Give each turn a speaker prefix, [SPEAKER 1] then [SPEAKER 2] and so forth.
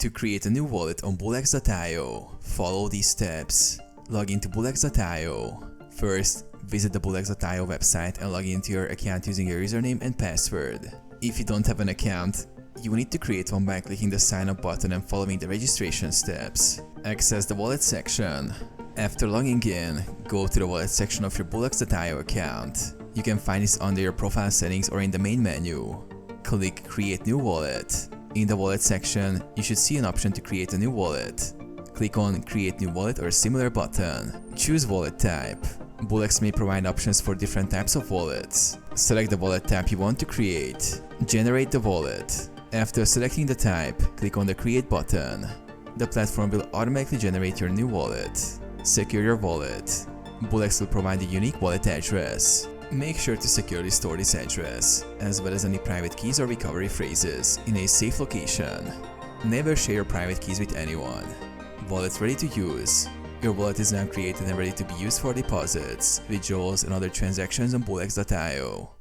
[SPEAKER 1] To create a new wallet on Bullx.io, follow these steps. Log into Bullx.io. First, visit the Bullx.io website and log into your account using your username and password. If you don't have an account, you will need to create one by clicking the sign up button and following the registration steps. Access the wallet section. After logging in, go to the wallet section of your Bullx.io account. You can find this under your profile settings or in the main menu. Click Create New Wallet. In the wallet section, you should see an option to create a new wallet. Click on Create New Wallet or a similar button. Choose wallet type. Bullx may provide options for different types of wallets. Select the wallet type you want to create. Generate the wallet. After selecting the type, click on the Create button. The platform will automatically generate your new wallet. Secure your wallet. Bullx will provide a unique wallet address. Make sure to securely store this address, as well as any private keys or recovery phrases, in a safe location. Never share your private keys with anyone. Wallet ready to use. Your wallet is now created and ready to be used for deposits, withdrawals, and other transactions on Bullx.io.